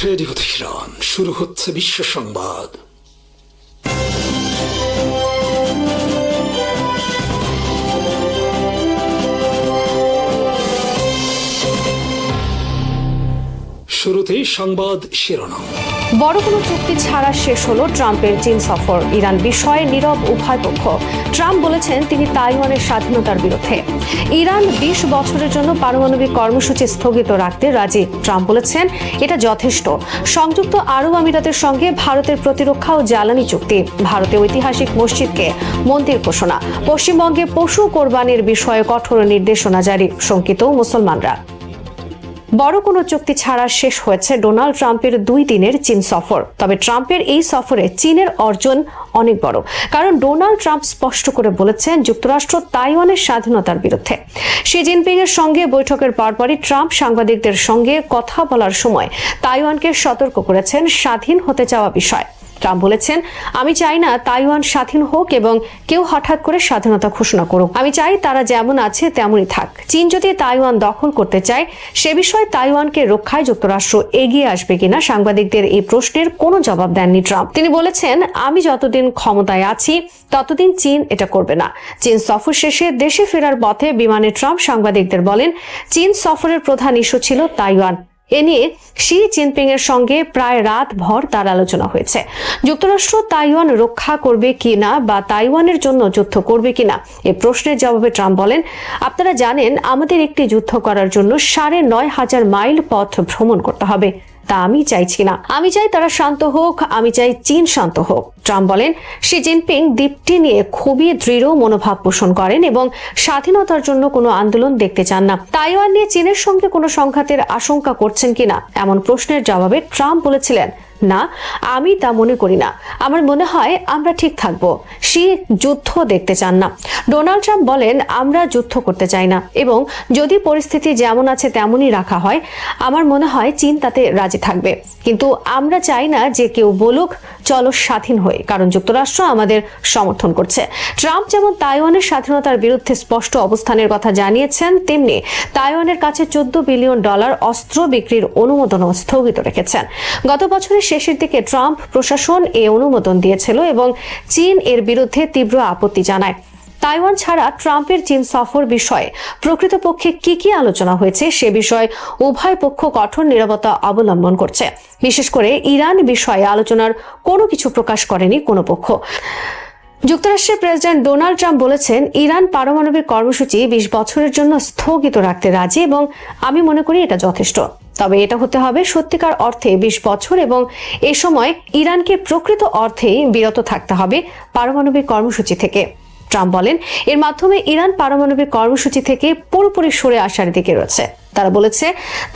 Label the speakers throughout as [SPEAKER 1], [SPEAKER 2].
[SPEAKER 1] Radio Tehran, শুরু হচ্ছে বিশ্ব সংবাদ। শুরুতেই সংবাদ শিরোনাম।
[SPEAKER 2] বড় কোনো চুক্তি ছাড়া শেষ হলো ট্রাম্পের চীন সফর। ইরান বিষয়ে নীরব উভয় পক্ষ। ট্রাম্প বলেছেন তিনি তাইওয়ানের স্বাধীনতার বিরুদ্ধে। ইরান 20 বছরের জন্য পারমাণবিক কর্মসূচি স্থগিত রাখতে রাজি। ট্রাম্প বলেছেন এটা যথেষ্ট। সংযুক্ত আরব আমিরাতের সঙ্গে ভারতের প্রতিরক্ষা ও জ্বালানি চুক্তি। ভারতে ঐতিহাসিক মসজিদকে মন্দির ঘোষণা। পশ্চিমবঙ্গে পশু কোরবানির বিষয়ে কঠোর নির্দেশনা জারি। শঙ্কিত মুসলমানরা। বড় কোনো চুক্তি ছাড়া শেষ হয়েছে ডোনাল্ড ট্রাম্পের 2 দিনের চীন সফর। তবে ট্রাম্পের এই সফরে চীনের অর্জন অনেক বড়, কারণ ডোনাল্ড ট্রাম্প স্পষ্ট করে বলেছেন যুক্তরাষ্ট্র তাইওয়ানের স্বাধীনতার বিরুদ্ধে। শি জিনপিং এর সঙ্গে বৈঠকের পরপরই ট্রাম্প সাংবাদিকদের সঙ্গে কথা বলার সময় তাইওয়ানকে সতর্ক করেছেন স্বাধীন হতে চাওয়া বিষয়। ট্রাম্প বলেছেন, আমি চাই না তাইওয়ান স্বাধীন হোক এবং কেউ হঠাৎ করে স্বাধীনতা ঘোষণা করুক। আমি চাই তারা যেমন আছে তেমনই থাক। চীন যদি তাইওয়ান দখল করতে চায় সে বিষয়ে তাইওয়ানকে রক্ষায় যুক্তরাষ্ট্র এগিয়ে আসবে কিনা সাংবাদিকদের এই প্রশ্নের কোনো জবাব দেননি ট্রাম্প। তিনি বলেছেন, আমি যতদিন ক্ষমতায় আছি ততদিন চীন এটা করবে না। চীন সফর শেষে দেশে ফেরার পথে বিমানে ট্রাম্প সাংবাদিকদের বলেন, চীন সফরের প্রধান ইস্যু ছিল তাইওয়ান। এ নিয়ে শি জিনপিং এর সঙ্গে প্রায় রাত ভর তার আলোচনা হয়েছে। যুক্তরাষ্ট্র তাইওয়ান রক্ষা করবে কিনা বা তাইওয়ানের জন্য যুদ্ধ করবে কিনা এই প্রশ্নের জবাবে ট্রাম্প বলেন, আপনারা জানেন আমাদের একটি যুদ্ধ করার জন্য 9,500 মাইল পথ ভ্রমণ করতে হবে। তা আমি চাইছি না। আমি চাই তারা শান্ত হোক, আমি চাই চীন শান্ত হোক। ট্রাম্প বলেন, শি জিনপিং দ্বীপটি নিয়ে খুবই দৃঢ় মনোভাব পোষণ করেন এবং স্বাধীনতার জন্য কোনো আন্দোলন দেখতে চান না। তাইওয়ান নিয়ে চীনের সঙ্গে কোনো সংঘাতের আশঙ্কা করছেন কিনা এমন প্রশ্নের জবাবে ট্রাম্প বলেছিলেন, না, আমি তা মনে করি না। আমার মনে হয় আমরা ঠিক থাকবো। শি যুদ্ধ দেখতে চান না। ডোনাল্ড ট্রাম্প বলেন, আমরা যুদ্ধ করতে চাই না এবং যদি পরিস্থিতি যেমন আছে তেমনই রাখা হয় আমার মনে হয় চীন তাতে রাজি থাকবে। কিন্তু আমরা চাই না যে কেউ বলুক চলো স্বাধীন হয়ে, কারণ যুক্তরাষ্ট্র আমাদের সমর্থন করছে। ট্রাম্প যেমন তাইওয়ানের স্বাধীনতার বিরুদ্ধে স্পষ্ট অবস্থানের কথা জানিয়েছেন, তেমনি তাইওয়ানের কাছে $14 বিলিয়ন অস্ত্র বিক্রির অনুমোদনও স্থগিত রেখেছেন। গত বছরের শেষের দিকে ট্রাম্প প্রশাসন এই অনুমোদন দিয়েছিল এবং চীন এর বিরুদ্ধে তীব্র আপত্তি জানায়। তাইওয়ান ছাড়া ট্রাম্পের চীন সফর বিষয়ে প্রকৃতপক্ষে কি আলোচনা হয়েছে সে বিষয়ে উভয় পক্ষ কঠোর নীরবতা অবলম্বন করছে। বিশেষ করে ইরান বিষয়ে আলোচনার কোনো কিছু প্রকাশ করেনি কোনো পক্ষ। যুক্তরাষ্ট্রের প্রেসিডেন্ট ডোনাল্ড ট্রাম্প বলেছেন, ইরান পারমাণবিক কর্মসূচি 20 বছরের জন্য স্থগিত রাখতে রাজি এবং আমি মনে করি এটা যথেষ্ট। তবে এটা হতে হবে সত্যিকার অর্থে 20 বছর এবং এ সময় ইরানকে প্রকৃত অর্থেই বিরত থাকতে হবে পারমাণবিক কর্মসূচি থেকে। ট্রাম্প বলেন, এর মাধ্যমে ইরান পারমাণবিক কর্মসূচি থেকে পুরোপুরি সরে আসার দিকে রয়েছে। তারা বলেছে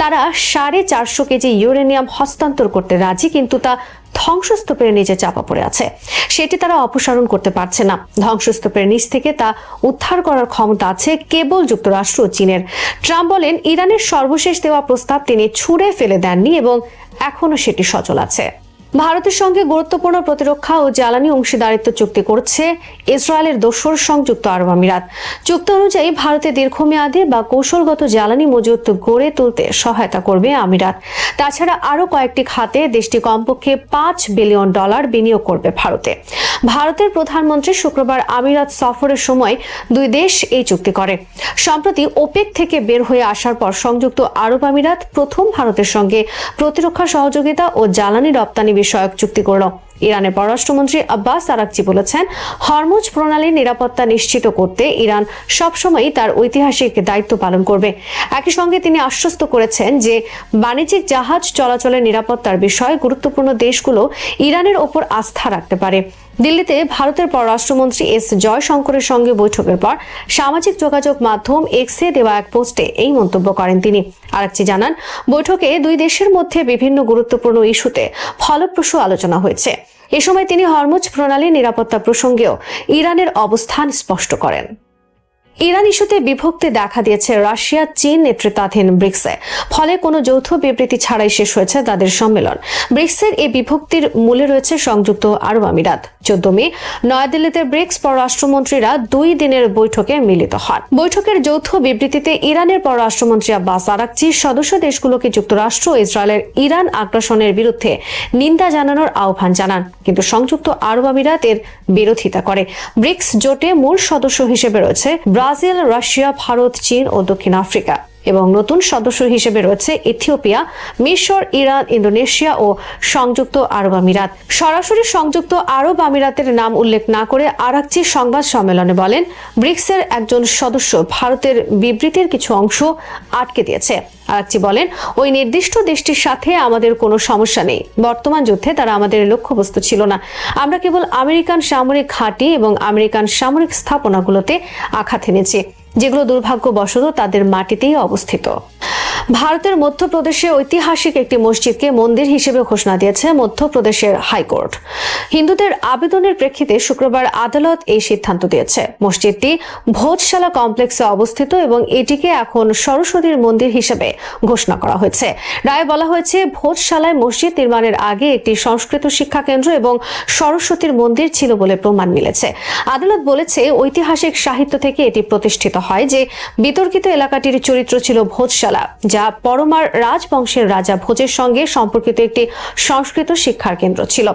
[SPEAKER 2] তারা 450 কেজি ইউরেনিয়াম হস্তান্তর করতে রাজি, কিন্তু তা ধ্বংসস্তূপের নিচে চাপা পড়ে আছে। সেটি তারা অপসারণ করতে পারছে না। ধ্বংসস্তূপের নিচ থেকে তা উদ্ধার করার ক্ষমতা আছে কেবল যুক্তরাষ্ট্র ও চীনের। ট্রাম্প বলেন, ইরানের সর্বশেষ দেওয়া প্রস্তাব তিনি ছুঁড়ে ফেলে দেননি এবং এখনো সেটি সচল আছে। ভারতের সঙ্গে গুরুত্বপূর্ণ প্রতিরক্ষা ও জ্বালানি অংশীদারিত্ব চুক্তি করছে ইসরায়েলের দোসর সংযুক্ত আরব আমিরাত। চুক্তি অনুযায়ী ভারতে দীর্ঘমেয়াদী বা কৌশলগত জ্বালানি মজুত গড়ে তুলতে সহায়তা করবে আমিরাত। তাছাড়া আরও কয়েকটি খাতে দেশটি কমপক্ষে $5 বিলিয়ন বিনিয়োগ করবে ভারতে। ভারতের প্রধানমন্ত্রী শুক্রবার আমিরাত সফরের সময় 2 দেশ এই চুক্তি করে। সম্প্রতি ওপেক থেকে বের হয়ে আসার পর সংযুক্ত আরব আমিরাত প্রথম ভারতের সঙ্গে প্রতিরক্ষা সহযোগিতা ও জ্বালানি রপ্তানি বিষয়ক চুক্তি করল। ইরানের পররাষ্ট্রমন্ত্রী আব্বাস আরাকচি বলেছেন, হরমুজ প্রণালীর নিরাপত্তা নিশ্চিত করতে ইরান সবসময়ই তার ঐতিহাসিক দায়িত্ব পালন করবে। একই সঙ্গে তিনি আশ্বস্ত করেছেন যে বাণিজ্যিক জাহাজ চলাচলের নিরাপত্তার বিষয়ে গুরুত্বপূর্ণ দেশগুলো ইরানের ওপর আস্থা রাখতে পারে। দিল্লিতে ভারতের পররাষ্ট্রমন্ত্রী এস জয়শঙ্করের সঙ্গে বৈঠকের পর সামাজিক যোগাযোগ মাধ্যম এক্সে দেওয়া এক পোস্টে এই মন্তব্য করেন তিনি। আরাকচি জানান, বৈঠকে 2 দেশের মধ্যে বিভিন্ন গুরুত্বপূর্ণ ইস্যুতে ফলপ্রসূ আলোচনা হয়েছে। এ সময় তিনি হরমুজ প্রণালীর নিরাপত্তা প্রসঙ্গেও ইরানের অবস্থান স্পষ্ট করেন। ইরান ইস্যুতে বিভক্তি দেখা দিয়েছে রাশিয়া চীন নেতৃত্বাধীন ব্রিক্সে। ফলে কোনো যৌথ বিবৃতি ছাড়াই শেষ হয়েছে তাদের সম্মেলন। ব্রিক্সের এই বিভক্তির মূলে রয়েছে সংযুক্ত আরব আমিরাত। 14 মে নয়াদিল্লিতে ব্রিক্স পররাষ্ট্রমন্ত্রীরা 2 দিনের বৈঠকে মিলিত হন। বৈঠকের যৌথ বিবৃতিতে ইরানের পররাষ্ট্রমন্ত্রী আব্বাস আরাকচি সদস্য দেশগুলোকে যুক্তরাষ্ট্র ও ইসরায়েলের ইরান আগ্রাসনের বিরুদ্ধে নিন্দা জানানোর আহ্বান জানান, কিন্তু সংযুক্ত আরব আমিরাত এর বিরোধিতা করে। ব্রিক্স জোটে মূল সদস্য হিসেবে রয়েছে ব্রাজিল, রাশিয়া, ভারত, চীন ও দক্ষিণ আফ্রিকা এবং নতুন সদস্য হিসেবে রয়েছে ইথিওপিয়া, মিশর, ইরান, ইন্দোনেশিয়া ও সংযুক্ত আরব আমিরাত। সরাসরি সংযুক্ত আরব আমিরাতের নাম উল্লেখ না করে আরাকচি সংবাদ সম্মেলনে বলেন, ব্রিক্সের একজন সদস্য ভারতের বিবৃতির কিছু অংশ আটকে দিয়েছে। আরাকচি বলেন, ওই নির্দিষ্ট দেশটির সাথে আমাদের কোনো সমস্যা নেই। বর্তমান যুদ্ধে তারা আমাদের লক্ষ্যবস্তু ছিল না। আমরা কেবল আমেরিকান সামরিক ঘাঁটি এবং আমেরিকান সামরিক স্থাপনাগুলোতে আঘাত এনেছি, যেগুলো দুর্ভাগ্যবশত তাদের মাটিতেই অবস্থিত। ভারতের মধ্যপ্রদেশে ঐতিহাসিক একটি মসজিদকে মন্দির হিসেবে ঘোষণা দিয়েছে মধ্যপ্রদেশের হাইকোর্ট। হিন্দুদের আবেদনের প্রেক্ষিতে শুক্রবার আদালত এই সিদ্ধান্ত দিয়েছে। মসজিদটি ভোজশালা কমপ্লেক্সে অবস্থিত এবং এটিকে এখন সরস্বতীর মন্দির হিসেবে ঘোষণা করা হয়েছে। রায়ে বলা হয়েছে, ভোজশালায় মসজিদ নির্মাণের আগে একটি সংস্কৃত শিক্ষা কেন্দ্র এবং সরস্বতীর মন্দির ছিল বলে প্রমাণ মিলেছে। আদালত বলেছে, ঐতিহাসিক সাহিত্য থেকে এটি প্রতিষ্ঠিত হয় যে বিতর্কিত এলাকাটির চরিত্র ছিল ভোজশালা, যা পরমার রাজবংশের রাজা ভোজের সঙ্গে সম্পর্কিত একটি সংস্কৃত শিক্ষার কেন্দ্র ছিল।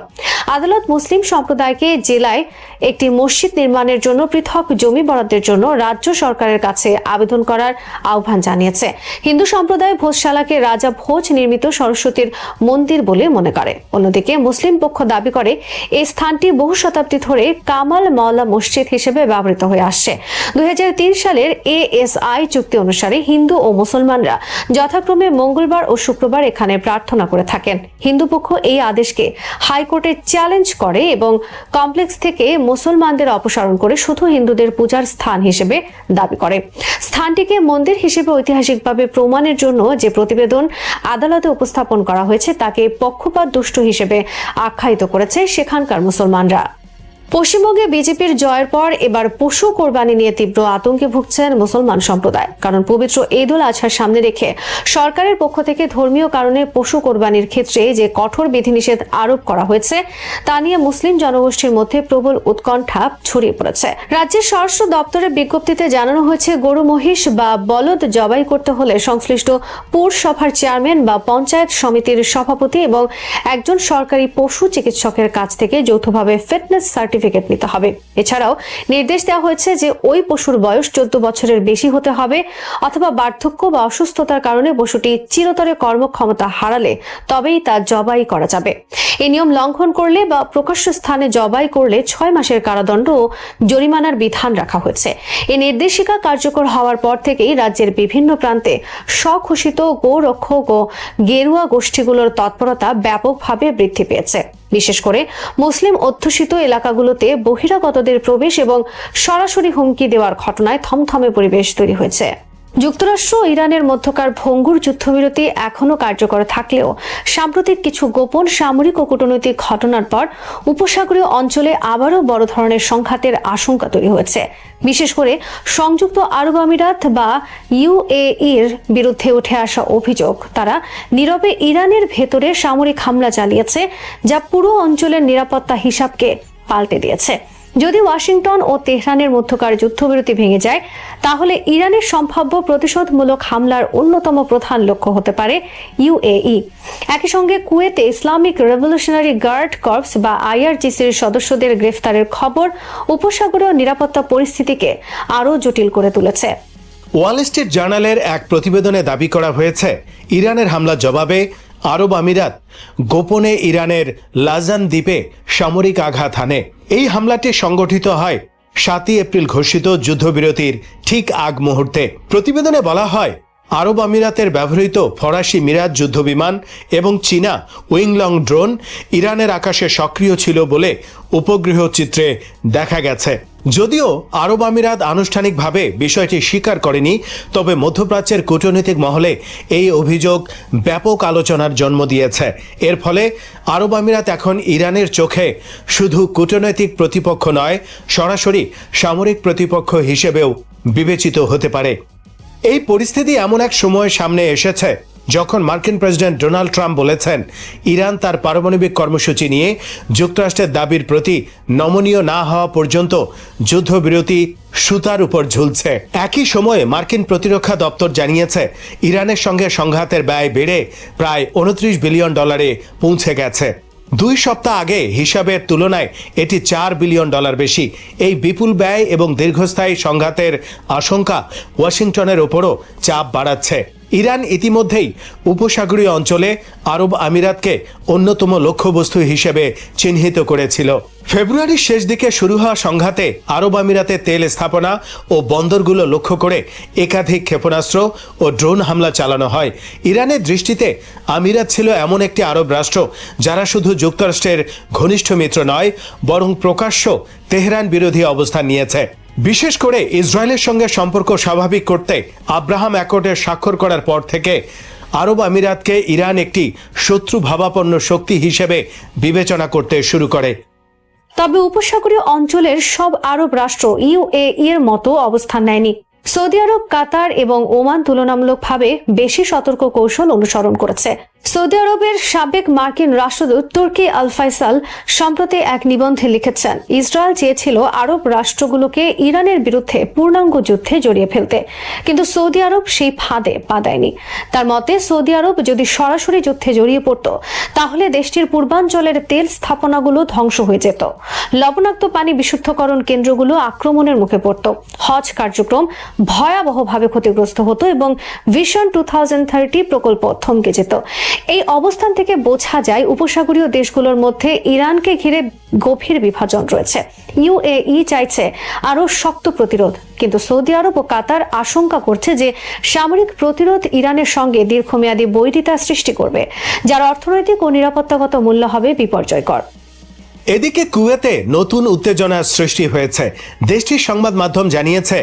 [SPEAKER 2] আদালত মুসলিম সম্প্রদায়কে জেলায় একটি মসজিদ নির্মাণের জন্য পৃথক জমি বরাদ্দের জন্য রাজ্য সরকারের কাছে আবেদন করার আহ্বান জানিয়েছে। হিন্দু সম্প্রদায় ভোজশালাকে রাজা ভোজ নির্মিত সরস্বতীর মন্দির বলে মনে করে। অন্যদিকে মুসলিম পক্ষ দাবি করে, এই স্থানটি বহু শতাব্দী ধরে কামাল মাওলা মসজিদ হিসেবে ব্যবহৃত হয়ে আসছে। 2003 সালের ASI চুক্তি অনুসারে হিন্দু ও মুসলমানরা যথাক্রমে মঙ্গলবার ও শুক্রবার এখানে প্রার্থনা করে থাকেন। হিন্দু পক্ষ এই আদেশকে হাইকোর্টে চ্যালেঞ্জ করে এবং কমপ্লেক্স থেকে মুসলমানদের অপসারণ করে শুধু হিন্দুদের পূজার স্থান হিসেবে দাবি করে। স্থানটিকে মন্দির হিসেবে ঐতিহাসিকভাবে প্রমাণের জন্য যে প্রতিবেদন আদালতে উপস্থাপন করা হয়েছে তাকে পক্ষপাত দুষ্ট হিসেবে আখ্যায়িত করেছে সেখানকার মুসলমানরা। পশ্চিমবঙ্গে বিজেপির জয়ের পর এবার পশু কোরবানি নিয়ে তীব্র আতঙ্কে ভুগছেন মুসলমান সম্প্রদায়। কারণ পবিত্র ঈদ উল আজহার সামনে রেখে সরকারের পক্ষ থেকে ধর্মীয় কারণে পশু কোরবানির ক্ষেত্রে যে কঠোর বিধিনিষেধ আরোপ করা হয়েছে তা নিয়ে মুসলিম জনগোষ্ঠীর মধ্যে প্রবল উৎকণ্ঠা ছড়িয়ে পড়েছে। রাজ্যের স্বরাষ্ট্র দপ্তরের বিজ্ঞপ্তিতে জানানো হয়েছে, গরু, মহিষ বা বলদ জবাই করতে হলে সংশ্লিষ্ট পৌরসভার চেয়ারম্যান বা পঞ্চায়েত সমিতির সভাপতি এবং একজন সরকারি পশু চিকিৎসকের কাছ থেকে যৌথভাবে ফিটনেস সার্টিফিকেট নিতে হবে। এছাড়াও নির্দেশ দেওয়া হয়েছে যে ওই পশুর বয়স 14 বছরের বেশি হতে হবে অথবা বার্ধক্য বা অসুস্থতার কারণে পশুটি চিরতরে কর্মক্ষমতা হারালে তবেই তা জবাই করা যাবে। এই নিয়ম লঙ্ঘন করলে বা প্রকাশ্য স্থানে জবাই করলে 6 মাসের কারাদণ্ড ও জরিমানার বিধান রাখা হয়েছে। এই নির্দেশিকা কার্যকর হওয়ার পর থেকেই রাজ্যের বিভিন্ন প্রান্তে স্বঘোষিত গোরক্ষক ও গেরুয়া গোষ্ঠীগুলোর তৎপরতা ব্যাপকভাবে বৃদ্ধি পেয়েছে। বিশেষ করে মুসলিম অধ্যুষিত এলাকাগুলোতে বহিরাগতদের প্রবেশ এবং সরাসরি হুমকি দেওয়ার ঘটনায় থমথমে পরিবেশ তৈরি হয়েছে। যুক্তরাষ্ট্র ও ইরানের মধ্যকার ভঙ্গুর যুদ্ধবিরতি এখনও কার্যকর থাকলেও সাম্প্রতিক কিছু গোপন সামরিক ও কূটনৈতিক ঘটনার পর উপসাগরীয় অঞ্চলে আবারও বড় ধরনের সংঘাতের আশঙ্কা তৈরি হয়েছে। বিশেষ করে সংযুক্ত আরব আমিরাত বা UAE-র বিরুদ্ধে উঠে আসা অভিযোগ, তারা নীরবে ইরানের ভেতরে সামরিক হামলা চালিয়েছে, যা পুরো অঞ্চলের নিরাপত্তা হিসাবকে পাল্টে দিয়েছে। যদি ওয়াশিংটন ও তেহরানের মধ্যকার যুদ্ধবিরতি ভেঙে যায়, তাহলে ইরানের সম্ভাব্য প্রতিশোধমূলক হামলার অন্যতম প্রধান লক্ষ্য হতে পারে UAE। একই সঙ্গে কুয়েতে ইসলামিক রেভলিউশনারি গার্ড কর্পস বা IRGC-র সদস্যদের গ্রেফতারের খবর উপসাগরীয় নিরাপত্তা পরিস্থিতিকে আরও জটিল করে তুলেছে।
[SPEAKER 3] ওয়াল স্ট্রিট জার্নালের এক প্রতিবেদনে দাবি করা হয়েছে, ইরানের হামলার জবাবে আরব আমিরাত গোপনে ইরানের লাজান দ্বীপে সামরিক আঘাত হানে। এই হামলাটি সংগঠিত হয় 7 এপ্রিল ঘোষিত যুদ্ধবিরতির ঠিক আগ মুহূর্তে। প্রতিবেদনে বলা হয়, আরব আমিরাতের ব্যবহৃত ফরাসি মিরাজ যুদ্ধবিমান এবং চীনা উইংলং ড্রোন ইরানের আকাশে সক্রিয় ছিল বলে উপগ্রহ চিত্রে দেখা গেছে। যদিও আরব আমিরাত আনুষ্ঠানিকভাবে বিষয়টি স্বীকার করেনি, তবে মধ্যপ্রাচ্যের কূটনৈতিক মহলে এই অভিযোগ ব্যাপক আলোচনার জন্ম দিয়েছে। এর ফলে আরব আমিরাত এখন ইরানের চোখে শুধু কূটনৈতিক প্রতিপক্ষ নয়, সরাসরি সামরিক প্রতিপক্ষ হিসেবেও বিবেচিত হতে পারে। এই পরিস্থিতি এমন এক সময় সামনে এসেছে যখন মার্কিন প্রেসিডেন্ট ডোনাল্ড ট্রাম্প বলেছেন ইরান তার পারমাণবিক কর্মসূচি নিয়ে যুক্তরাষ্ট্রের দাবির প্রতি নমনীয় না হওয়া পর্যন্ত যুদ্ধবিরতি সুতার উপর ঝুলছে। একই সময়ে মার্কিন প্রতিরক্ষা দপ্তর জানিয়েছে ইরানের সঙ্গে সংঘাতের ব্যয় বেড়ে প্রায় $29 বিলিয়ন পৌঁছে গেছে। 2 সপ্তাহ আগে হিসাবের তুলনায় এটি $4 বিলিয়ন বেশি। এই বিপুল ব্যয় এবং দীর্ঘস্থায়ী সংঘাতের আশঙ্কা ওয়াশিংটনের ওপরও চাপ বাড়াচ্ছে। ইরান ইতিমধ্যেই উপসাগরীয় অঞ্চলে আরব আমিরাতকে অন্যতম লক্ষ্যবস্তু হিসেবে চিহ্নিত করেছিল। ফেব্রুয়ারির শেষ দিকে শুরু হওয়া সংঘাতে আরব আমিরাতে তেল স্থাপনা ও বন্দরগুলো লক্ষ্য করে একাধিক ক্ষেপণাস্ত্র ও ড্রোন হামলা চালানো হয়। ইরানের দৃষ্টিতে আমিরাত ছিল এমন একটি আরব রাষ্ট্র যারা শুধু যুক্তরাষ্ট্রের ঘনিষ্ঠ মিত্র নয়, বরং প্রকাশ্য তেহরান বিরোধী অবস্থান নিয়েছে। বিশেষ করে ইসরায়েলের সঙ্গে সম্পর্ক স্বাভাবিক করতে আব্রাহাম অ্যাকর্ডে স্বাক্ষর করার পর থেকে আরব আমিরাতকে ইরান একটি শত্রু ভাবাপন্ন শক্তি হিসেবে বিবেচনা করতে শুরু করে।
[SPEAKER 2] তবে উপসাগরীয় অঞ্চলের সব আরব রাষ্ট্র ইউএই এর মতো অবস্থান নেয়নি। সৌদি আরব, কাতার এবং ওমান তুলনামূলকভাবে বেশি সতর্ক কৌশল অনুসরণ করেছে। সৌদি আরবের সাবেক মার্কিন রাষ্ট্রদূত তুর্কি আল ফাইসাল সম্প্রতি এক নিবন্ধে লিখেছেন, ইসরায়েল চেয়েছিল আরব রাষ্ট্রগুলোকে ইরানের বিরুদ্ধে পূর্ণাঙ্গ যুদ্ধে জড়িয়ে ফেলতে, কিন্তু সৌদি আরব সেই ফাঁদে পা দেয়নি। তার মতে, সৌদি আরব যদি সরাসরি যুদ্ধে জড়িয়ে পড়ত তাহলে দেশটির পূর্বাঞ্চলের তেল স্থাপনাগুলো ধ্বংস হয়ে যেত, লবণাক্ত পানি বিশুদ্ধকরণ কেন্দ্রগুলো আক্রমণের মুখে পড়ত, হজ কার্যক্রম ভয়াবহভাবে ক্ষতিগ্রস্ত হতো এবং ভিশন 2030 প্রকল্প থমকে যেত। এই অবস্থান থেকে বোঝা যায় উপসাগরীয় দেশগুলোর মধ্যে ইরানকে ঘিরে গভীর বিভাজন রয়েছে। ইউএই চাইছে আরো শক্ত প্রতিরোধ, কিন্তু সৌদি আরব ও কাতার আশঙ্কা করছে যে সামরিক প্রতিরোধ ইরানের সঙ্গে দীর্ঘমেয়াদী বৈরিতা সৃষ্টি করবে, যার অর্থনৈতিক ও নিরাপত্তাগত মূল্য হবে বিপর্যয়কর।
[SPEAKER 3] এদিকে কুয়েতে নতুন উত্তেজনার সৃষ্টি হয়েছে। দেশটির সংবাদ মাধ্যম জানিয়েছে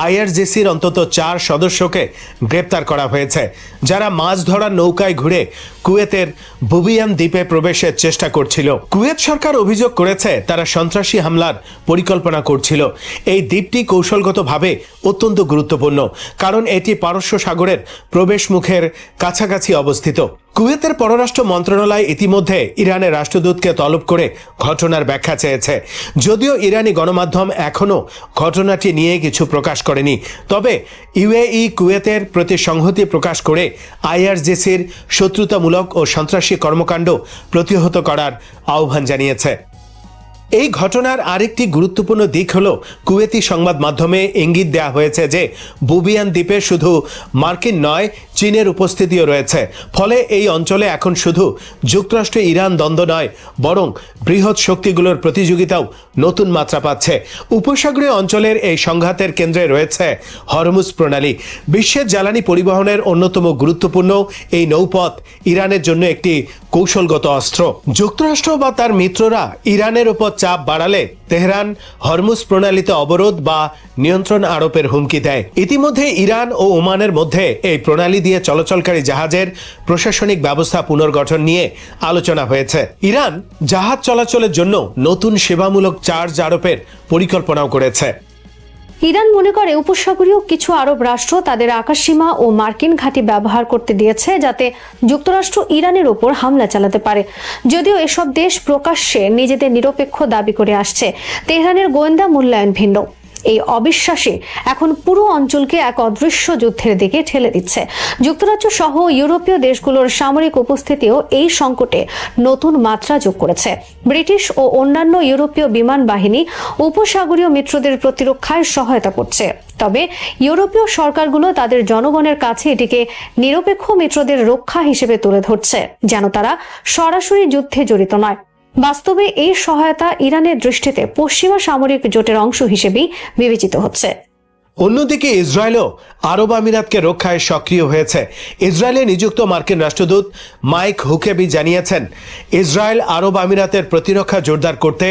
[SPEAKER 3] আইআরজিসির অন্তত 4 সদস্যকে গ্রেপ্তার করা হয়েছে, যারা মাছ ধরার নৌকায় ঘুরে কুয়েতের বুবিয়ান দ্বীপে প্রবেশের চেষ্টা করছিল। কুয়েত সরকার অভিযোগ করেছে তারা সন্ত্রাসী হামলার পরিকল্পনা করছিল। এই দ্বীপটি কৌশলগতভাবে অত্যন্ত গুরুত্বপূর্ণ, কারণ এটি পারস্য সাগরের প্রবেশ মুখের কাছাকাছি অবস্থিত। কুয়েতের পররাষ্ট্র মন্ত্রণালয় ইতিমধ্যে ইরানের রাষ্ট্রদূতকে তলব করে ঘটনার ব্যাখ্যা চেয়েছে। যদিও ইরানি গণমাধ্যম এখনও ঘটনাটি নিয়ে কিছু প্রকাশ করেনি, তবে ইউএই কুয়েতের প্রতি সংহতি প্রকাশ করে আইআরজিসির শত্রুতামূলক ও সন্ত্রাসী কর্মকাণ্ড প্রতিহত করার আহ্বান জানিয়েছে। এই ঘটনার আরেকটি গুরুত্বপূর্ণ দিক হল কুয়েতি সংবাদ মাধ্যমে ইঙ্গিত দেওয়া হয়েছে যে বুবিয়ান দ্বীপে শুধু মার্কিন নয়, চীনের উপস্থিতিও রয়েছে। ফলে এই অঞ্চলে এখন শুধু যুক্তরাষ্ট্র ইরান দ্বন্দ্ব নয়, বরং বৃহৎ শক্তিগুলোর প্রতিযোগিতাও নতুন মাত্রা পাচ্ছে। উপসাগরীয় অঞ্চলের এই সংঘাতের কেন্দ্রে রয়েছে হরমুজ প্রণালী। বিশ্বের জ্বালানি পরিবহনের অন্যতম গুরুত্বপূর্ণ এই নৌপথ ইরানের জন্য একটি কৌশলগত অস্ত্র। যুক্তরাষ্ট্র বা তার মিত্ররা ইরানের উপর চাপ বাড়ালে তেহরান হরমুজ প্রণালীতে অবরোধ বা নিয়ন্ত্রণ আরোপের হুমকি দেয়। ইতিমধ্যে ইরান ও ওমানের মধ্যে এই প্রণালী দিয়ে চলাচলকারী জাহাজের প্রশাসনিক ব্যবস্থা পুনর্গঠন নিয়ে আলোচনা হয়েছে। ইরান জাহাজ চলাচলের জন্য নতুন সেবামূলক চার্জ আরোপের পরিকল্পনাও করেছে।
[SPEAKER 2] ইরান মনে করে উপসাগরীয় কিছু আরব রাষ্ট্র তাদের আকাশসীমা ও মার্কিন ঘাঁটি ব্যবহার করতে দিয়েছে, যাতে যুক্তরাষ্ট্র ইরানের ওপর হামলা চালাতে পারে। যদিও এসব দেশ প্রকাশ্যে নিজেদের নিরপেক্ষ দাবি করে আসছে, তেহরানের গোয়েন্দা মূল্যায়ন ভিন্ন। এই অবিশ্বাসী এখন পুরো অঞ্চলকে এক অদৃশ্য যুদ্ধের দিকে ঠেলে দিচ্ছে। যুক্তরাজ্য সহ ইউরোপীয় দেশগুলোর সামরিক উপস্থিতিও এই সংকটে নতুন মাত্রা যোগ করেছে। ব্রিটিশ ও অন্যান্য ইউরোপীয় বিমান বাহিনী উপসাগরীয় মিত্রদের প্রতিরক্ষায় সহায়তা করছে, তবে ইউরোপীয় সরকারগুলো তাদের জনগণের কাছে এটিকে নিরপেক্ষ মিত্রদের রক্ষা হিসেবে তুলে ধরছে, যেন তারা সরাসরি যুদ্ধে জড়িত নয়। বাস্তবে এই সহায়তা ইরানের দৃষ্টিতে পশ্চিমা সামরিক জোটের অংশ হিসেবেই বিবেচিত হচ্ছে।
[SPEAKER 3] অন্যদিকে ইসরায়েলও আরব আমিরাতকে রক্ষায় সক্রিয় হয়েছে। ইসরায়েলে নিযুক্ত মার্কিন রাষ্ট্রদূত মাইক হুকেবি জানিয়েছেন, ইসরায়েল আরব আমিরাতের প্রতিরক্ষা জোরদার করতে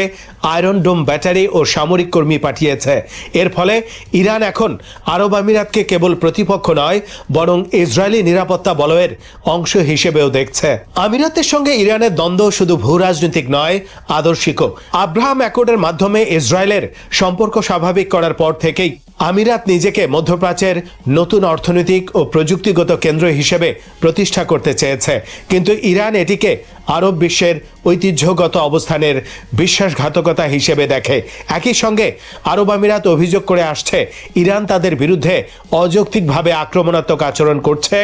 [SPEAKER 3] আয়রন ডোম ব্যাটারি ও সামরিক কর্মী পাঠিয়েছে। এর ফলে ইরান এখন আরব আমিরাতকে কেবল প্রতিপক্ষ নয়, বরং ইসরায়েলি নিরাপত্তা বলয়ের অংশ হিসেবেও দেখছে। আমিরাতের সঙ্গে ইরানের দ্বন্দ্ব শুধু ভূ রাজনৈতিক নয়, আদর্শিকও। আব্রাহাম অ্যাকর্ডের মাধ্যমে ইসরায়েলের সম্পর্ক স্বাভাবিক করার পর থেকেই আমিরাত নিজেকে মধ্যপ্রাচ্যের নতুন অর্থনৈতিক ও প্রযুক্তিগত কেন্দ্র হিসেবে প্রতিষ্ঠা করতে চেয়েছে, কিন্তু ইরান এটিকে আরব বিশ্বের ঐতিহ্যগত অবস্থানের বিশ্বাসঘাতকতা হিসেবে দেখে। একই সঙ্গে আরব আমিরাত অভিযোগ করে আসছে, ইরান তাদের বিরুদ্ধে অযৌক্তিকভাবে আক্রমণাত্মক আচরণ করছে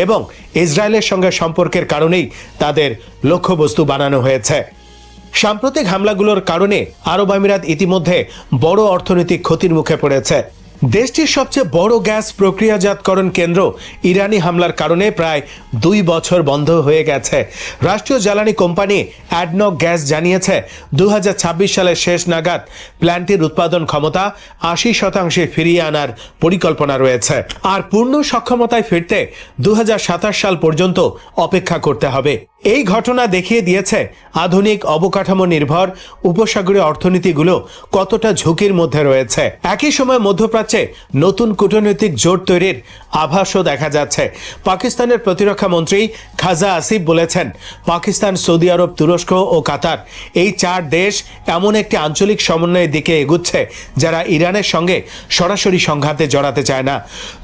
[SPEAKER 3] এবং ইসরায়েলের সঙ্গে সম্পর্কের কারণেই তাদের লক্ষ্যবস্তু বানানো হয়েছে। সাম্প্রতিক হামলাগুলোর কারণে আরব আমিরাত ইতিমধ্যে বড় অর্থনৈতিক ক্ষতির মুখে পড়েছে। দেশটির সবচেয়ে বড় গ্যাস প্রক্রিয়াজাতকরণ কেন্দ্র ইরানি হামলার কারণে প্রায় 2 বছর বন্ধ হয়ে গেছে। রাষ্ট্রীয় জ্বালানি কোম্পানি অ্যাডনক গ্যাস জানিয়েছে, 2026 সালের শেষ নাগাদ প্ল্যান্টটির উৎপাদন ক্ষমতা 80% ফিরিয়ে আনার পরিকল্পনা রয়েছে। আর পূর্ণ সক্ষমতায় ফিরতে 2027 সাল পর্যন্ত অপেক্ষা করতে হবে। এই ঘটনা দেখিয়ে দিয়েছে আধুনিক অবকাঠামো নির্ভর উপসাগরীয় অর্থনীতিগুলো কতটা ঝুঁকির মধ্যে রয়েছে। একই সময় মধ্যপ্রাচ্যে নতুন কূটনৈতিক জোট তৈরির আভাসও দেখা যাচ্ছে। পাকিস্তানের প্রতিরক্ষা মন্ত্রী খাজা আসিফ বলেছেন, পাকিস্তান, সৌদি আরব, তুরস্ক ও কাতার, এই 4 দেশ এমন একটি আঞ্চলিক সমন্বয়ের দিকে এগুচ্ছে যারা ইরানের সঙ্গে সরাসরি সংঘাতে জড়াতে চায় না।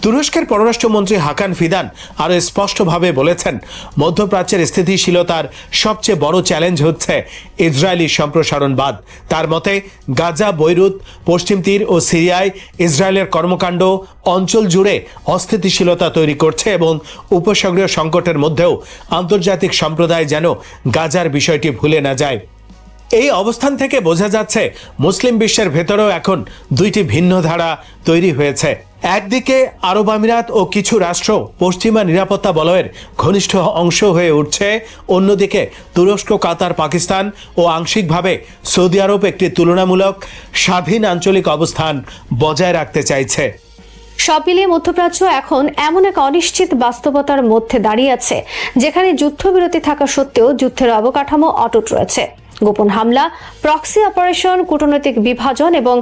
[SPEAKER 3] তুরস্কের পররাষ্ট্রমন্ত্রী হাকান ফিদান আরও স্পষ্টভাবে বলেছেন, মধ্যপ্রাচ্যের স্থিতিশীলতার সবচেয়ে বড় চ্যালেঞ্জ হচ্ছে ইসরায়েলি সম্প্রসারণবাদ। তার মতে, গাজা, বৈরুত, পশ্চিম তীর ও সিরিয়ায় ইসরায়েলের কর্মকাণ্ড অঞ্চল জুড়ে অস্থিতিশীলতা তৈরি করছে এবং উপসাগরীয় সংকটের মধ্যেও আন্তর্জাতিক সম্প্রদায় যেন গাজার বিষয়টি ভুলে না যায়। এই অবস্থান থেকে বোঝা যাচ্ছে মুসলিম বিশ্বের ভেতরেও এখন 2টি ভিন্ন ধারা তৈরি হয়েছে। একদিকে আরব আমিরাত ও কিছু রাষ্ট্র পশ্চিমা নিরাপত্তা বলয়ের ঘনিষ্ঠ অংশ হয়ে উঠছে, অন্যদিকে তুরস্ক, কাতার, পাকিস্তান ও আংশিকভাবে সৌদি আরব একটি তুলনামূলক স্বাধীন আঞ্চলিক অবস্থান বজায় রাখতে চাইছে।
[SPEAKER 2] সব মিলিয়ে মধ্যপ্রাচ্য এখন এমন এক অনিশ্চিত বাস্তবতার মধ্যে দাঁড়িয়ে আছে, যেখানে যুদ্ধবিরতি থাকা সত্ত্বেও যুদ্ধের অবকাঠামো অটুট রয়েছে। গোপন হামলা, প্রক্সি অপারেশন, কূটনৈতিক বিভাজন এবং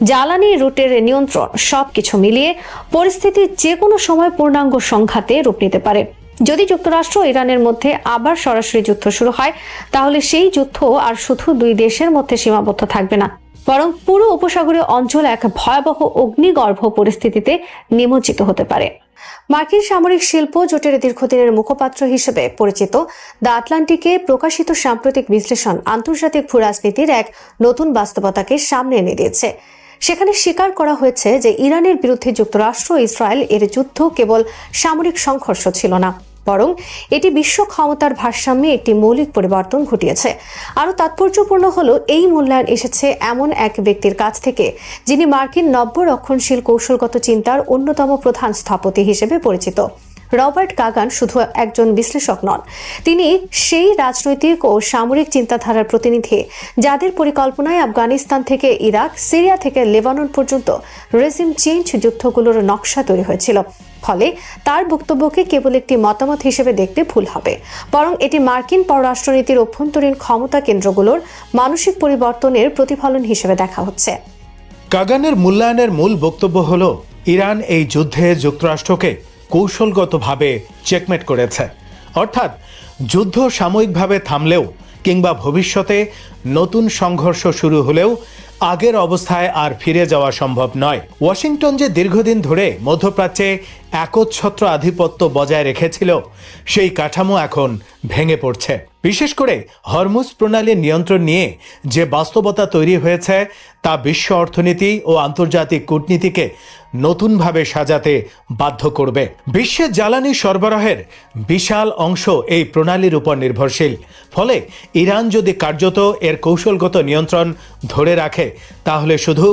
[SPEAKER 2] জ্বালানি রুটের নিয়ন্ত্রণ সবকিছু মিলিয়ে পরিস্থিতি যে কোনো সময় পূর্ণাঙ্গ সংঘাতে রূপ নিতে পারে। যদি যুক্তরাষ্ট্র ও ইরানের মধ্যে আবার সরাসরি যুদ্ধ শুরু হয়, তাহলে সেই যুদ্ধ আর শুধু 2 দেশের মধ্যে সীমাবদ্ধ থাকবে না, বরং পুরো উপসাগরীয় অঞ্চল এক ভয়াবহ অগ্নিগর্ভ পরিস্থিতিতে নিমজ্জিত হতে পারে। মার্কিন সামরিক শিল্প জোটের দীর্ঘদিনের মুখপাত্র হিসেবে পরিচিত দ্য আটলান্টিকে প্রকাশিত সাম্প্রতিক বিশ্লেষণ আন্তর্জাতিক ভূরাজনীতির এক নতুন বাস্তবতাকে সামনে এনে দিয়েছে। সেখানে স্বীকার করা হয়েছে যে ইরানের বিরুদ্ধে যুক্তরাষ্ট্র ও ইসরায়েল এর যুদ্ধ কেবল সামরিক সংঘর্ষ ছিল না, বরং এটি বিশ্ব ক্ষমতার ভারসাম্যে একটি মৌলিক পরিবর্তন ঘটিয়েছে। আরও তাৎপর্যপূর্ণ হলো, এই মূল্যায়ন এসেছে এমন এক ব্যক্তির কাছ থেকে যিনি মার্কিন নব্য রক্ষণশীল কৌশলগত চিন্তার অন্যতম প্রধান স্থপতি হিসেবে পরিচিত। রবার্ট কাগান শুধু একজন বিশ্লেষক নন, তিনি সেই রাজনৈতিক ও সামরিক চিন্তাধারার প্রতিনিধি যাদের পরিকল্পনায় আফগানিস্তান থেকে ইরাক, সিরিয়া থেকে লেবানন পর্যন্ত রেজিম চেঞ্জ যুদ্ধগুলোর নকশা তৈরি হয়েছিল। ফলে তার বক্তব্যকে কেবল একটি মতামত হিসেবে দেখতে ভুল হবে, বরং এটি মার্কিন পররাষ্ট্রনীতির অভ্যন্তরীণ ক্ষমতা কেন্দ্রগুলোর মানসিক পরিবর্তনের প্রতিফলন হিসেবে দেখা হচ্ছে।
[SPEAKER 3] কাগানের মূল্যায়নের মূল বক্তব্য হল, ইরান এই যুদ্ধে যুক্তরাষ্ট্রকে কৌশলগতভাবে চেকমেট করেছে। অর্থাৎ যুদ্ধ সাময়িকভাবে থামলেও কিংবা ভবিষ্যতে নতুন সংঘর্ষ শুরু হলেও আগের অবস্থায় আর ফিরে যাওয়া সম্ভব নয়। ওয়াশিংটন যে দীর্ঘদিন ধরে মধ্যপ্রাচ্যে একচ্ছত্র আধিপত্য বজায় রেখেছিল, সেই কাঠামো এখন ভেঙে পড়ছে। বিশেষ করে হরমুজ প্রণালীর নিয়ন্ত্রণ নিয়ে যে বাস্তবতা তৈরি হয়েছে, তা বিশ্ব অর্থনীতি ও আন্তর্জাতিক কূটনীতিকে নতুনভাবে সাজাতে বাধ্য করবে। বিশ্বের জ্বালানি সরবরাহের বিশাল অংশ এই প্রণালীর উপর নির্ভরশীল। ফলে ইরান যদি কার্যত এর কৌশলগত নিয়ন্ত্রণ ধরে রাখে, তাহলে শুধু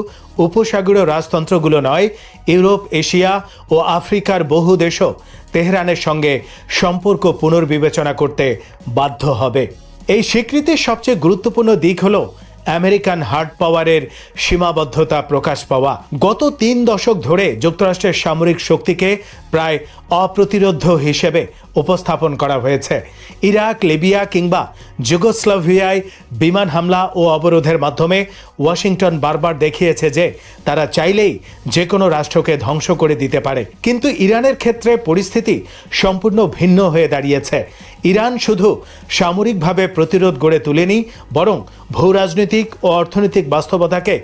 [SPEAKER 3] উপসাগরীয় রাজতন্ত্রগুলো নয়, ইউরোপ, এশিয়া ও আফ্রিকার বহু দেশও তেহরানের সঙ্গে সম্পর্ক পুনর্বিবেচনা করতে বাধ্য হবে। এই স্বীকৃতির সবচেয়ে গুরুত্বপূর্ণ দিক হল, আমেরিকান হার্ড পাওয়ারের সীমাবদ্ধতা প্রকাশ পাওয়া। গত 3 দশক ধরে যুক্তরাষ্ট্রের সামরিক শক্তিকে প্রায় অপ্রতিরোধ্য হিসেবে উপস্থাপন করা হয়েছে। ইরাক, লিবিয়া কিংবা যুগোস্লাভিয়ায় বিমান হামলা ও অবরোধের মাধ্যমে ওয়াশিংটন বারবার দেখিয়েছে যে তারা চাইলেই যে কোনো রাষ্ট্রকে ধ্বংস করে দিতে পারে। কিন্তু ইরানের ক্ষেত্রে পরিস্থিতি সম্পূর্ণ ভিন্ন হয়ে দাঁড়িয়েছে। ইরান শুধু সামরিকভাবে প্রতিরোধ গড়ে তুলেনি, বরং ভূরাজনৈতিক ও অর্থনৈতিক বাস্তবতাকে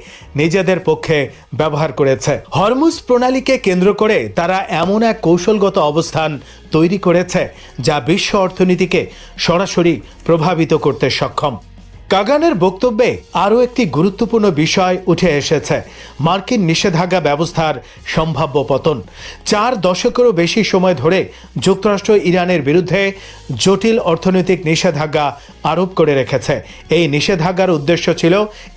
[SPEAKER 3] নিজেদের পক্ষে ব্যবহার করেছে। হরমুজ প্রণালীকে কেন্দ্র করে তারা এমন এক কৌশলগত অবস্থান তৈরি করেছে যা বিশ্ব অর্থনীতিকে সরাসরি প্রভাবিত করতে সক্ষম। কাগানের বক্তব্যে আরও একটি গুরুত্বপূর্ণ বিষয় উঠে এসেছে, মার্কিন নিষেধাজ্ঞা ব্যবস্থার সম্ভাব্য পতন। 4 দশকেরও বেশি সময় ধরে যুক্তরাষ্ট্র ইরানের বিরুদ্ধে জটিল অর্থনৈতিক নিষেধাজ্ঞা আরোপ করে রেখেছে। এই নিষেধাজ্ঞার উদ্দেশ্য ছিল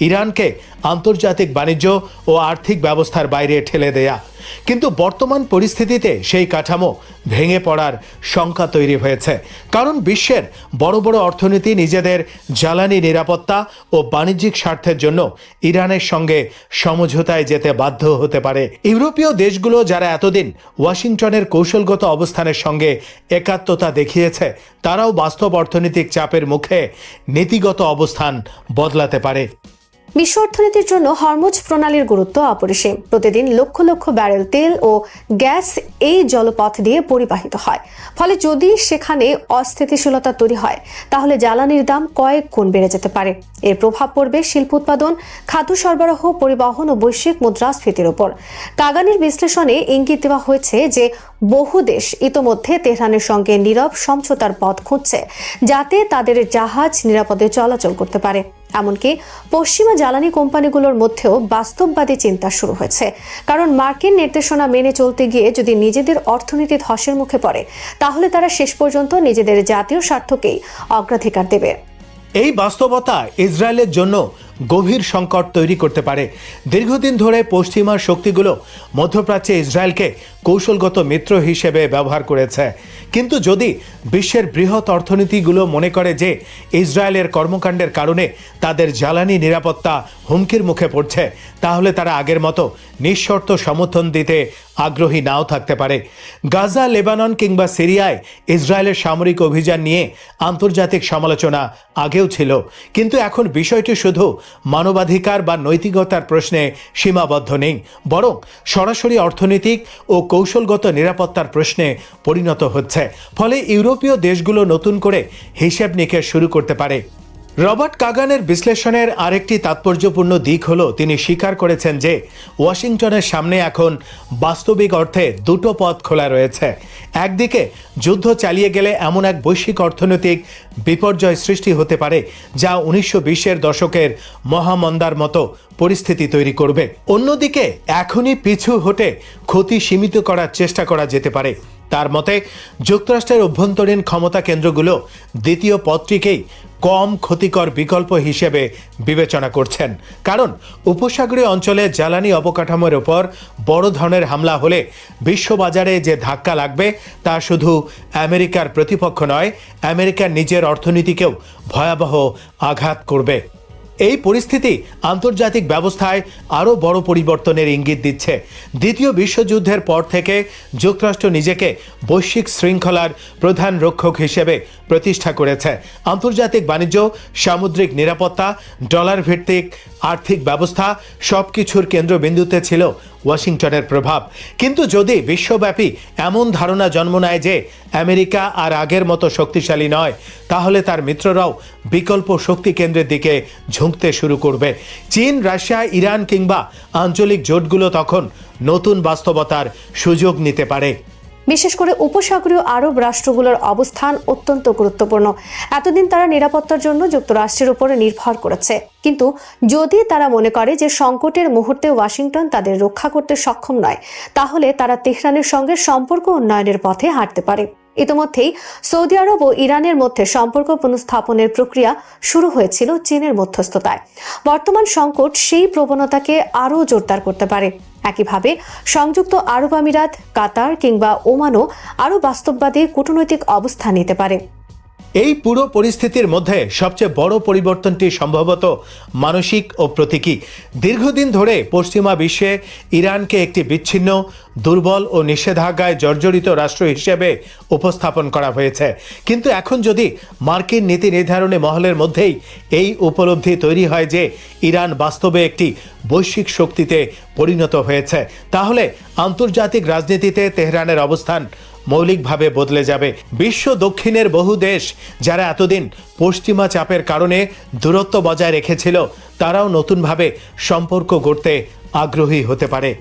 [SPEAKER 3] ইরানকে আন্তর্জাতিক বাণিজ্য ও আর্থিক ব্যবস্থার বাইরে ঠেলে দেয়া। কিন্তু বর্তমান পরিস্থিতিতে সেই কাঠামো ভেঙে পড়ার শঙ্কা তৈরি হয়েছে, কারণ বিশ্বের বড় বড় অর্থনীতি নিজেদের জ্বালানি নিরাপত্তা ও বাণিজ্যিক স্বার্থের জন্য ইরানের সঙ্গে সমঝোতায় যেতে বাধ্য হতে পারে। ইউরোপীয় দেশগুলো যারা এতদিন ওয়াশিংটনের কৌশলগত অবস্থানের সঙ্গে একাত্মতা দেখিয়েছে, তারাও বাস্তব অর্থনৈতিক চাপের মুখে নীতিগত অবস্থান বদলাতে পারে।
[SPEAKER 2] বিশ্ব অর্থনীতির জন্য হরমুজ প্রণালীর গুরুত্ব অপরিসীম। প্রতিদিন লক্ষ লক্ষ ব্যারেল তেল ও গ্যাস এই জলপথ দিয়ে পরিবাহিত হয়। ফলে যদি সেখানে অস্থিতিশীলতা তৈরি হয়, তাহলে জ্বালানির দাম কয়েক গুণ বেড়ে যেতে পারে। এর প্রভাব পড়বে শিল্প উৎপাদন, খাদ্য সরবরাহ, পরিবহন ও বৈশ্বিক মুদ্রাস্ফীতির উপর। কাগানির বিশ্লেষণে ইঙ্গিত দেওয়া হয়েছে যে বহু দেশ ইতোমধ্যে তেহরানের সঙ্গে নীরব সমঝোতার পথ খুঁজছে, যাতে তাদের জাহাজ নিরাপদে চলাচল করতে পারে। এমনকি পশ্চিমা জ্বালানি কোম্পানিগুলোর মধ্যেও বাস্তববাদী চিন্তা শুরু হয়েছে, কারণ মার্কিন নির্দেশনা মেনে চলতে গিয়ে যদি নিজেদের অর্থনীতি ধসের মুখে পড়ে, তাহলে তারা শেষ পর্যন্ত নিজেদের জাতীয় স্বার্থকেই অগ্রাধিকার দেবে।
[SPEAKER 3] এই বাস্তবতা ইসরায়েলের জন্য গভীর সংকট তৈরি করতে পারে। দীর্ঘদিন ধরে পশ্চিমা শক্তিগুলো মধ্যপ্রাচ্যে ইসরায়েলকে কৌশলগত মিত্র হিসেবে ব্যবহার করেছে, কিন্তু যদি বিশ্বের বৃহৎ অর্থনীতিগুলো মনে করে যে ইসরায়েলের কর্মকাণ্ডের কারণে তাদের জ্বালানি নিরাপত্তা হুমকির মুখে পড়ছে, তাহলে তারা আগের মতো নিঃশর্ত সমর্থন দিতে আগ্রহী নাও থাকতে পারে। গাজা, লেবানন কিংবা সিরিয়ায় ইসরায়েলের সামরিক অভিযান নিয়ে আন্তর্জাতিক সমালোচনা আগেও ছিল, কিন্তু এখন বিষয়টি শুধু মানবাধিকার বা নৈতিকতার প্রশ্নে সীমাবদ্ধ নেই, বরং সরাসরি অর্থনৈতিক ও কৌশলগত নিরাপত্তার প্রশ্নে পরিণত হচ্ছে। ফলে ইউরোপীয় দেশগুলো নতুন করে হিসেব নিকেশ শুরু করতে পারে। রবার্ট কাগানের বিশ্লেষণের আরেকটি তাৎপর্যপূর্ণ দিক হলো তিনি স্বীকার করেছেন যে ওয়াশিংটনের সামনে এখন বাস্তবিক অর্থে দুটো পথ খোলা রয়েছে। একদিকে যুদ্ধ চালিয়ে গেলে এমন এক বৈশ্বিক অর্থনৈতিক বিপর্যয় সৃষ্টি হতে পারে যা 1920-এর দশকের মহামন্দার মতো পরিস্থিতি তৈরি করবে। অন্যদিকে এখনই পিছু হটে ক্ষতি সীমিত করার চেষ্টা করা যেতে পারে। তার মতে যুক্তরাষ্ট্রের অভ্যন্তরীণ ক্ষমতা কেন্দ্রগুলো দ্বিতীয় পথটিকেই কম ক্ষতিকর বিকল্প হিসেবে বিবেচনা করছেন, কারণ উপসাগরীয় অঞ্চলে জ্বালানি অবকাঠামোর ওপর বড় ধরনের হামলা হলে বিশ্ববাজারে যে ধাক্কা লাগবে তা শুধু আমেরিকার প্রতিপক্ষ নয়, আমেরিকার নিজের অর্থনীতিকেও ভয়াবহ আঘাত করবে। এই পরিস্থিতি আন্তর্জাতিক ব্যবস্থায় আরও বড় পরিবর্তনের ইঙ্গিত দিচ্ছে। দ্বিতীয় বিশ্বযুদ্ধের পর থেকে যুক্তরাষ্ট্র নিজেকে বৈশ্বিক শৃঙ্খলার প্রধান রক্ষক হিসেবে প্রতিষ্ঠা করেছে। আন্তর্জাতিক বাণিজ্য, সামুদ্রিক নিরাপত্তা, ডলার ভিত্তিক আর্থিক ব্যবস্থা সবকিছুর কেন্দ্রবিন্দুতে ছিল ওয়াশিংটনের প্রভাব। কিন্তু যদি বিশ্বব্যাপী এমন ধারণা জন্ম নেয় যে আমেরিকা আর আগের মতো শক্তিশালী নয়, তাহলে তার মিত্ররাও বিকল্প শক্তি কেন্দ্রের দিকে ঝুঁকতে শুরু করবে। চীন, রাশিয়া, ইরান কিংবা আঞ্চলিক জোটগুলো তখন নতুন বাস্তবতার সুযোগ নিতে পারে।
[SPEAKER 2] বিশেষ করে উপসাগরীয় আরব রাষ্ট্রগুলোর অবস্থান অত্যন্ত গুরুত্বপূর্ণ। এতদিন তারা নিরাপত্তার জন্য যুক্তরাষ্ট্রের উপরে নির্ভর করেছে, কিন্তু যদি তারা মনে করে যে সংকটের মুহূর্তে ওয়াশিংটন তাদের রক্ষা করতে সক্ষম নয়, তাহলে তারা তেহরানের সঙ্গে সম্পর্ক উন্নয়নের পথে হাঁটতে পারে। ইতিমধ্যেই সৌদি আরব ও ইরানের মধ্যে সম্পর্ক পুনঃস্থাপনের প্রক্রিয়া শুরু হয়েছিল চীনের মধ্যস্থতায়। বর্তমান সংকট সেই প্রবণতাকে আরও জোরদার করতে পারে। একইভাবে সংযুক্ত আরব আমিরাত, কাতার কিংবা ওমানও আরও বাস্তববাদী কূটনৈতিক অবস্থান নিতে পারে।
[SPEAKER 3] এই পুরো পরিস্থিতির মধ্যে সবচেয়ে বড় পরিবর্তনটি সম্ভবত মানসিক ও প্রতীকী। দীর্ঘদিন ধরে পশ্চিমা বিশ্বে ইরানকে একটি বিচ্ছিন্ন, দুর্বল ও নিষেধাজ্ঞায় জর্জরিত রাষ্ট্র হিসেবে উপস্থাপন করা হয়েছে। কিন্তু এখন যদি মার্কিন নীতি নির্ধারণী মহলের মধ্যেই এই উপলব্ধি তৈরি হয় যে ইরান বাস্তবে একটি বৈশ্বিক শক্তিতে পরিণত হয়েছে, তাহলে আন্তর্জাতিক রাজনীতিতে তেহরানের অবস্থান মৌলিকভাবে বদলে যাবে। বিশ্ব দক্ষিণের বহু দেশ যারা এতদিন পশ্চিমা চাপের কারণে দূরত্ব বজায় রেখেছিল, তারাও নতুনভাবে সম্পর্ক গড়তে আগ্রহী হতে পারে।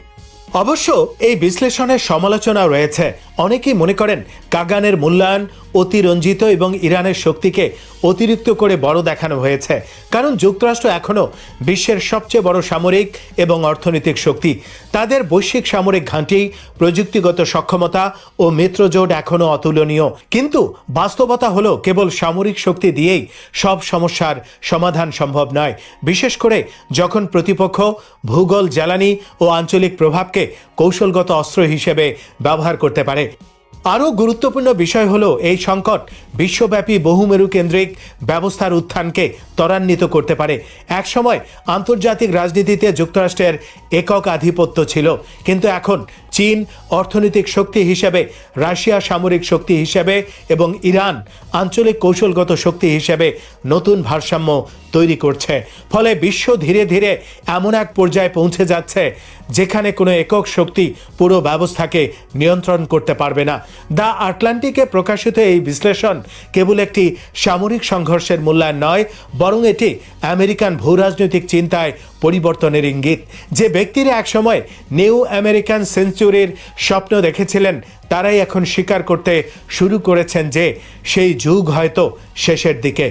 [SPEAKER 3] অবশ্য এই বিশ্লেষণের সমালোচনা রয়েছে। অনেকেই মনে করেন কাগানের মূল্যায়ন অতিরঞ্জিত এবং ইরানের শক্তিকে অতিরিক্ত করে বড় দেখানো হয়েছে, কারণ যুক্তরাষ্ট্র এখনও বিশ্বের সবচেয়ে বড় সামরিক এবং অর্থনৈতিক শক্তি। তাদের বৈশ্বিক সামরিক ঘাঁটি, প্রযুক্তিগত সক্ষমতা ও মিত্রজোট এখনও অতুলনীয়। কিন্তু বাস্তবতা হলো কেবল সামরিক শক্তি দিয়েই সব সমস্যার সমাধান সম্ভব নয়, বিশেষ করে যখন প্রতিপক্ষ ভূগোল, জ্বালানি ও আঞ্চলিক প্রভাবকে কৌশলগত অস্ত্র হিসেবে ব্যবহার করতে পারে। আরও গুরুত্বপূর্ণ বিষয় হলো এই সংকট বিশ্বব্যাপী বহুমেরু কেন্দ্রিক ব্যবস্থার উত্থানকে ত্বরান্বিত করতে পারে। একসময় আন্তর্জাতিক রাজনীতিতে যুক্তরাষ্ট্রের একক আধিপত্য ছিল, কিন্তু এখন চীন অর্থনৈতিক শক্তি হিসেবে, রাশিয়া সামরিক শক্তি হিসেবে এবং ইরান আঞ্চলিক কৌশলগত শক্তি হিসেবে নতুন ভারসাম্য তৈরি করছে। ফলে বিশ্ব ধীরে ধীরে এমন এক পর্যায়ে পৌঁছে যাচ্ছে যেখানে কোনো একক শক্তি পুরো ব্যবস্থাকে নিয়ন্ত্রণ করতে পারবে না। দ্য আটলান্টিকে প্রকাশিত এই বিশ্লেষণ কেবল একটি সামরিক সংঘর্ষের মূল্যায়ন নয়, বরং এটি আমেরিকান ভূরাজনৈতিক চিন্তায় পরিবর্তনের ইঙ্গিত। যে ব্যক্তিরা একসময় নিউ আমেরিকান সেঞ্চুরির স্বপ্ন দেখেছিলেন, তারাই এখন স্বীকার করতে শুরু করেছেন যে সেই যুগ হয়তো শেষের দিকে।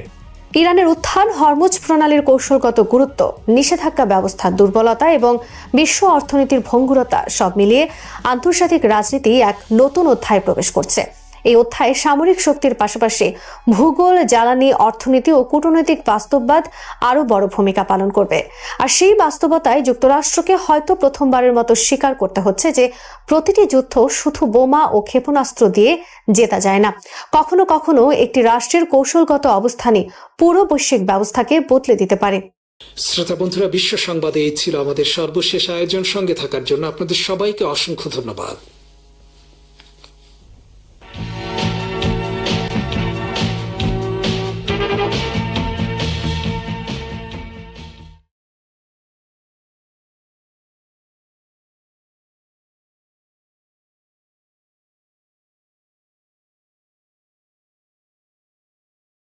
[SPEAKER 2] ইরানের উত্থান, হরমুজ প্রণালীর কৌশলগত গুরুত্ব, নিষেধাজ্ঞা ব্যবস্থার দুর্বলতা এবং বিশ্ব অর্থনীতির ভঙ্গুরতা সব মিলিয়ে আন্তর্জাতিক রাজনীতি এক নতুন অধ্যায়ে প্রবেশ করছে। এই অধ্যায়ে সামরিক শক্তির পাশাপাশি ভূগোল, জ্বালানি, অর্থনীতি ও কূটনৈতিক বাস্তববাদ আরও বড় ভূমিকা পালন করবে। আর সেই বাস্তবতায় যুক্তরাষ্ট্রকে হয়তো প্রথমবারের মতো স্বীকার করতে হচ্ছে যে প্রতিটি যুদ্ধ শুধু বোমা ও ক্ষেপণাস্ত্র দিয়ে জেতা যায় না। কখনো কখনো একটি রাষ্ট্রের কৌশলগত অবস্থানই পুরো বৈশ্বিক ব্যবস্থাকে বদলে দিতে পারে।
[SPEAKER 1] শ্রোতা বন্ধুরা, বিশ্ব সংবাদে এই ছিল আমাদের সর্বশেষ আয়োজন। সঙ্গে থাকার জন্য আপনাদের সবাইকে অসংখ্য ধন্যবাদ।